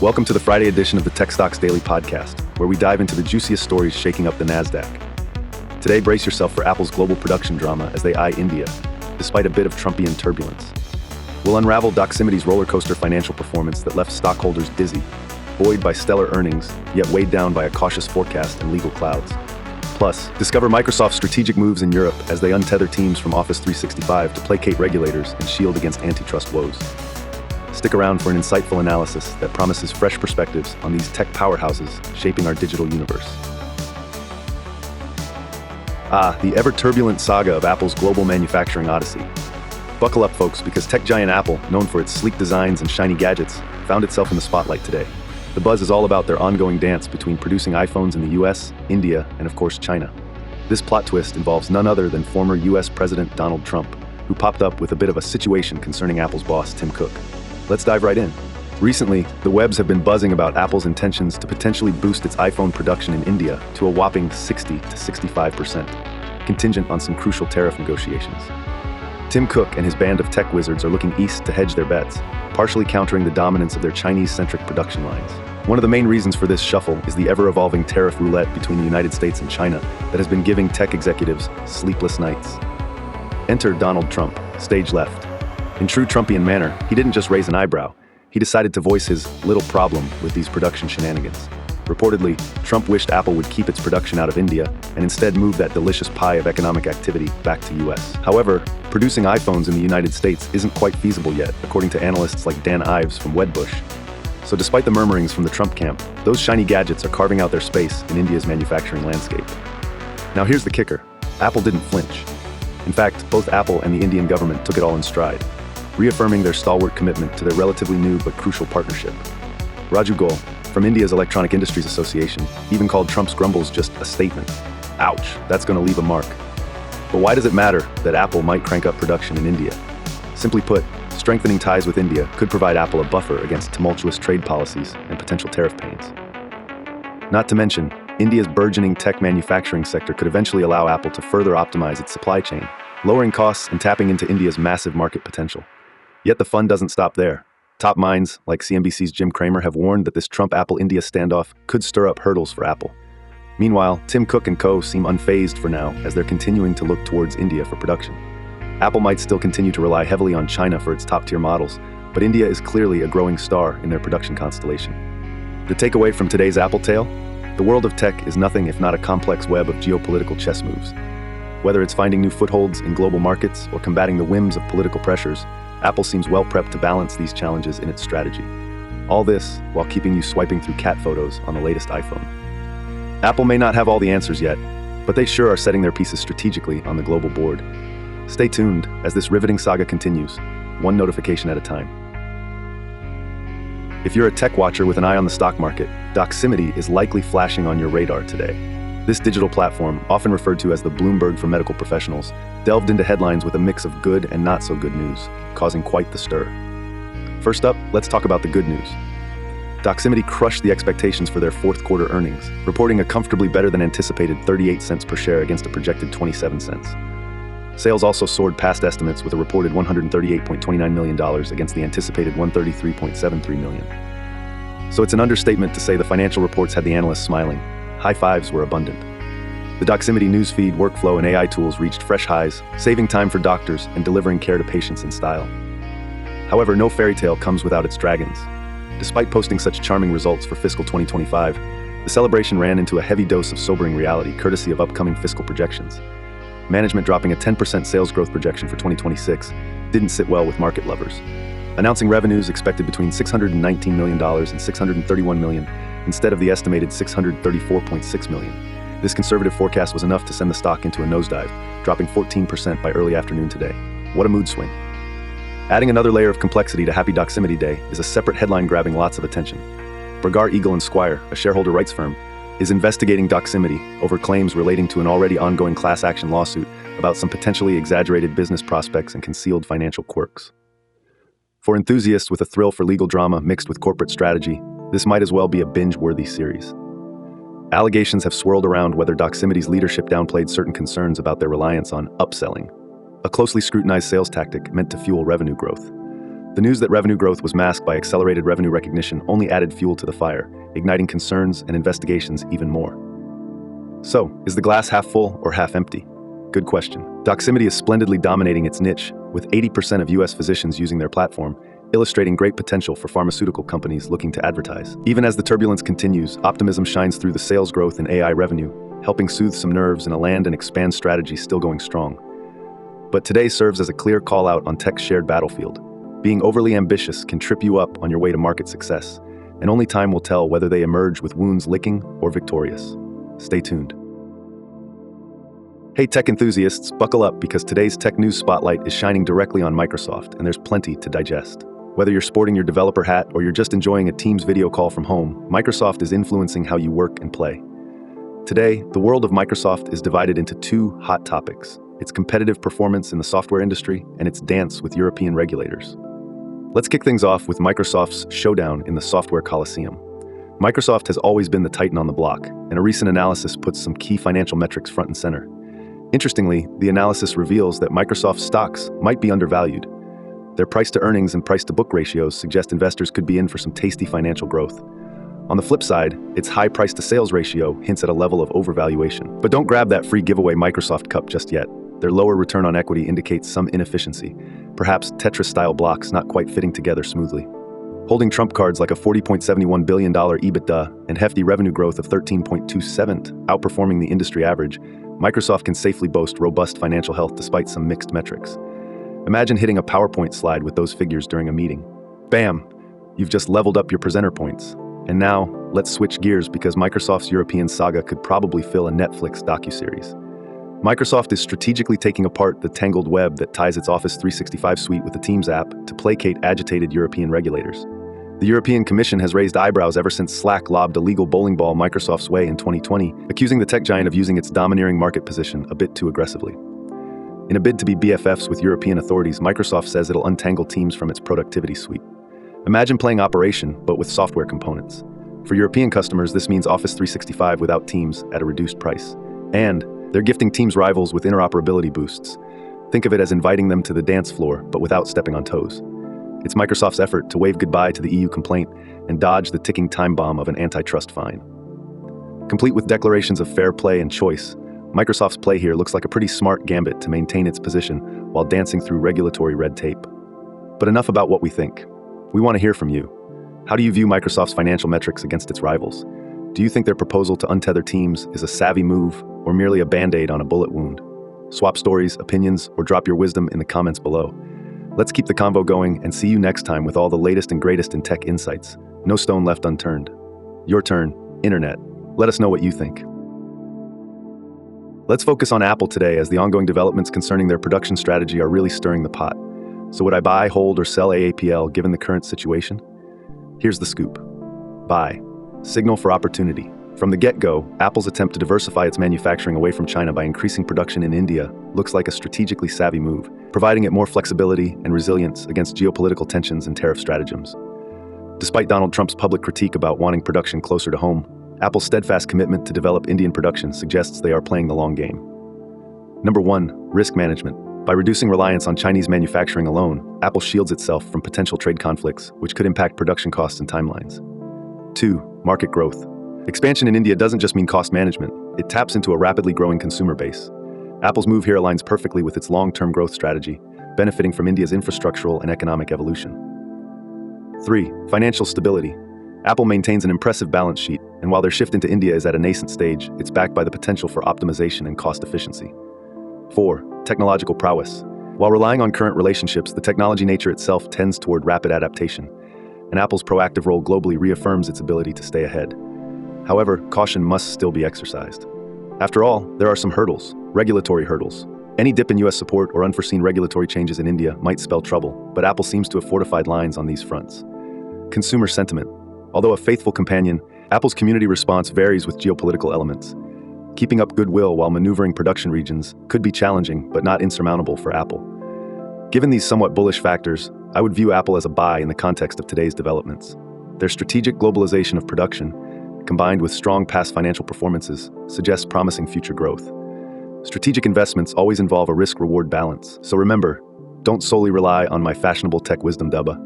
Welcome to the Friday edition of the Tech Stocks Daily Podcast, where we dive into the juiciest stories shaking up the NASDAQ. Today, brace yourself for Apple's global production drama as they eye India, despite a bit of Trumpian turbulence. We'll unravel Doximity's roller coaster financial performance that left stockholders dizzy, buoyed by stellar earnings, yet weighed down by a cautious forecast and legal clouds. Plus, discover Microsoft's strategic moves in Europe as they untether teams from Office 365 to placate regulators and shield against antitrust woes. Stick around for an insightful analysis that promises fresh perspectives on these tech powerhouses shaping our digital universe. The ever-turbulent saga of Apple's global manufacturing odyssey. Buckle up, folks, because tech giant Apple, known for its sleek designs and shiny gadgets, found itself in the spotlight today. The buzz is all about their ongoing dance between producing iPhones in the US, India, and of course China. This plot twist involves none other than former US President Donald Trump, who popped up with a bit of a situation concerning Apple's boss, Tim Cook. Let's dive right in. Recently, the webs have been buzzing about Apple's intentions to potentially boost its iPhone production in India to a whopping 60 to 65%, contingent on some crucial tariff negotiations. Tim Cook and his band of tech wizards are looking east to hedge their bets, partially countering the dominance of their Chinese-centric production lines. One of the main reasons for this shuffle is the ever-evolving tariff roulette between the United States and China that has been giving tech executives sleepless nights. Enter Donald Trump, stage left. In true Trumpian manner, he didn't just raise an eyebrow. He decided to voice his little problem with these production shenanigans. Reportedly, Trump wished Apple would keep its production out of India and instead move that delicious pie of economic activity back to US. However, producing iPhones in the United States isn't quite feasible yet, according to analysts like Dan Ives from Wedbush. So despite the murmurings from the Trump camp, those shiny gadgets are carving out their space in India's manufacturing landscape. Now here's the kicker. Apple didn't flinch. In fact, both Apple and the Indian government took it all in stride, reaffirming their stalwart commitment to their relatively new but crucial partnership. Raju Goel, from India's Electronic Industries Association, even called Trump's grumbles just a statement. Ouch, that's going to leave a mark. But why does it matter that Apple might crank up production in India? Simply put, strengthening ties with India could provide Apple a buffer against tumultuous trade policies and potential tariff pains. Not to mention, India's burgeoning tech manufacturing sector could eventually allow Apple to further optimize its supply chain, lowering costs and tapping into India's massive market potential. Yet the fun doesn't stop there. Top minds, like CNBC's Jim Cramer, have warned that this Trump-Apple-India standoff could stir up hurdles for Apple. Meanwhile, Tim Cook and co. seem unfazed for now as they're continuing to look towards India for production. Apple might still continue to rely heavily on China for its top-tier models, but India is clearly a growing star in their production constellation. The takeaway from today's Apple tale? The world of tech is nothing if not a complex web of geopolitical chess moves. Whether it's finding new footholds in global markets or combating the whims of political pressures, Apple seems well prepped to balance these challenges in its strategy. All this while keeping you swiping through cat photos on the latest iPhone. Apple may not have all the answers yet, but they sure are setting their pieces strategically on the global board. Stay tuned as this riveting saga continues, one notification at a time. If you're a tech watcher with an eye on the stock market, Doximity is likely flashing on your radar today. This digital platform, often referred to as the Bloomberg for medical professionals, delved into headlines with a mix of good and not so good news, causing quite the stir. First up, let's talk about the good news. Doximity crushed the expectations for their fourth quarter earnings, reporting a comfortably better than anticipated 38 cents per share against a projected 27 cents. Sales also soared past estimates with a reported $138.29 million against the anticipated $133.73 million. So it's an understatement to say the financial reports had the analysts smiling. High fives were abundant. The Doximity newsfeed, workflow, and AI tools reached fresh highs, saving time for doctors and delivering care to patients in style. However, no fairy tale comes without its dragons. Despite posting such charming results for fiscal 2025, the celebration ran into a heavy dose of sobering reality courtesy of upcoming fiscal projections. Management dropping a 10% sales growth projection for 2026 didn't sit well with market lovers, announcing revenues expected between $619 million and $631 million instead of the estimated $634.6 million. This conservative forecast was enough to send the stock into a nosedive, dropping 14% by early afternoon today. What a mood swing. Adding another layer of complexity to Happy Doximity Day is a separate headline grabbing lots of attention. Bergar, Eagle & Squire, a shareholder rights firm, is investigating Doximity over claims relating to an already ongoing class action lawsuit about some potentially exaggerated business prospects and concealed financial quirks. For enthusiasts with a thrill for legal drama mixed with corporate strategy, this might as well be a binge-worthy series. Allegations have swirled around whether Doximity's leadership downplayed certain concerns about their reliance on upselling, a closely scrutinized sales tactic meant to fuel revenue growth. The news that revenue growth was masked by accelerated revenue recognition only added fuel to the fire, igniting concerns and investigations even more. So, is the glass half full or half empty? Good question. Doximity is splendidly dominating its niche, with 80% of US physicians using their platform, illustrating great potential for pharmaceutical companies looking to advertise. Even as the turbulence continues, optimism shines through the sales growth in AI revenue, helping soothe some nerves in a land and expand strategy still going strong. But today serves as a clear call-out on tech's shared battlefield. Being overly ambitious can trip you up on your way to market success, and only time will tell whether they emerge with wounds licking or victorious. Stay tuned. Hey tech enthusiasts, buckle up because today's tech news spotlight is shining directly on Microsoft, and there's plenty to digest. Whether you're sporting your developer hat or you're just enjoying a Teams video call from home, Microsoft is influencing how you work and play. Today, the world of Microsoft is divided into two hot topics: its competitive performance in the software industry and its dance with European regulators. Let's kick things off with Microsoft's showdown in the software coliseum. Microsoft has always been the titan on the block, and a recent analysis puts some key financial metrics front and center. Interestingly, the analysis reveals that Microsoft stocks might be undervalued. Their price-to-earnings and price-to-book ratios suggest investors could be in for some tasty financial growth. On the flip side, its high price-to-sales ratio hints at a level of overvaluation. But don't grab that free giveaway Microsoft Cup just yet. Their lower return on equity indicates some inefficiency, perhaps Tetris-style blocks not quite fitting together smoothly. Holding trump cards like a $40.71 billion EBITDA and hefty revenue growth of 13.27, outperforming the industry average, Microsoft can safely boast robust financial health despite some mixed metrics. Imagine hitting a PowerPoint slide with those figures during a meeting. Bam! You've just leveled up your presenter points. And now, let's switch gears because Microsoft's European saga could probably fill a Netflix docuseries. Microsoft is strategically taking apart the tangled web that ties its Office 365 suite with the Teams app to placate agitated European regulators. The European Commission has raised eyebrows ever since Slack lobbed a legal bowling ball Microsoft's way in 2020, accusing the tech giant of using its domineering market position a bit too aggressively. In a bid to be BFFs with European authorities, Microsoft says it'll untangle Teams from its productivity suite. Imagine playing Operation, but with software components. For European customers, this means Office 365 without Teams at a reduced price. And they're gifting Teams rivals with interoperability boosts. Think of it as inviting them to the dance floor, but without stepping on toes. It's Microsoft's effort to wave goodbye to the EU complaint and dodge the ticking time bomb of an antitrust fine. Complete with declarations of fair play and choice, Microsoft's play here looks like a pretty smart gambit to maintain its position while dancing through regulatory red tape. But enough about what we think. We want to hear from you. How do you view Microsoft's financial metrics against its rivals? Do you think their proposal to untether Teams is a savvy move or merely a band-aid on a bullet wound? Swap stories, opinions, or drop your wisdom in the comments below. Let's keep the convo going and see you next time with all the latest and greatest in tech insights. No stone left unturned. Your turn, Internet. Let us know what you think. Let's focus on Apple today as the ongoing developments concerning their production strategy are really stirring the pot. So would I buy, hold, or sell AAPL given the current situation? Here's the scoop. Buy. Signal for opportunity. From the get-go, Apple's attempt to diversify its manufacturing away from China by increasing production in India looks like a strategically savvy move, providing it more flexibility and resilience against geopolitical tensions and tariff stratagems. Despite Donald Trump's public critique about wanting production closer to home, Apple's steadfast commitment to develop Indian production suggests they are playing the long game. Number 1, risk management. By reducing reliance on Chinese manufacturing alone, Apple shields itself from potential trade conflicts, which could impact production costs and timelines. 2, market growth. Expansion in India doesn't just mean cost management, it taps into a rapidly growing consumer base. Apple's move here aligns perfectly with its long-term growth strategy, benefiting from India's infrastructural and economic evolution. 3, financial stability. Apple maintains an impressive balance sheet, and while their shift into India is at a nascent stage, it's backed by the potential for optimization and cost efficiency. 4, technological prowess. While relying on current relationships, the technology nature itself tends toward rapid adaptation, and Apple's proactive role globally reaffirms its ability to stay ahead. However, caution must still be exercised. After all, there are some hurdles, regulatory hurdles. Any dip in US support or unforeseen regulatory changes in India might spell trouble, but Apple seems to have fortified lines on these fronts. Consumer sentiment. Although a faithful companion, Apple's community response varies with geopolitical elements. Keeping up goodwill while maneuvering production regions could be challenging, but not insurmountable for Apple. Given these somewhat bullish factors, I would view Apple as a buy in the context of today's developments. Their strategic globalization of production, combined with strong past financial performances, suggests promising future growth. Strategic investments always involve a risk-reward balance, so remember, Don't solely rely on my fashionable tech wisdom, Dubba.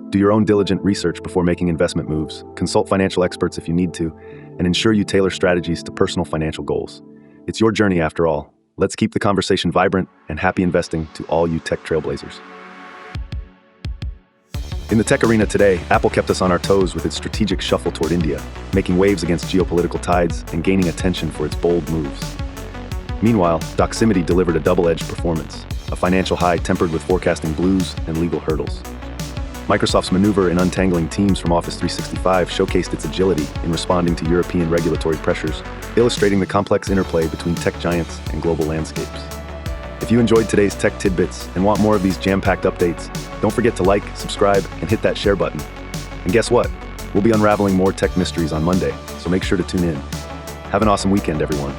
Do your own diligent research before making investment moves, consult financial experts if you need to, and ensure you tailor strategies to personal financial goals. It's your journey after all. Let's keep the conversation vibrant, and happy investing to all you tech trailblazers. In the tech arena today, Apple kept us on our toes with its strategic shuffle toward India, making waves against geopolitical tides and gaining attention for its bold moves. Meanwhile, Doximity delivered a double-edged performance, a financial high tempered with forecasting blues and legal hurdles. Microsoft's maneuver in untangling Teams from Office 365 showcased its agility in responding to European regulatory pressures, illustrating the complex interplay between tech giants and global landscapes. If you enjoyed today's tech tidbits and want more of these jam-packed updates, don't forget to like, subscribe, and hit that share button. And guess what? We'll be unraveling more tech mysteries on Monday, so make sure to tune in. Have an awesome weekend, everyone.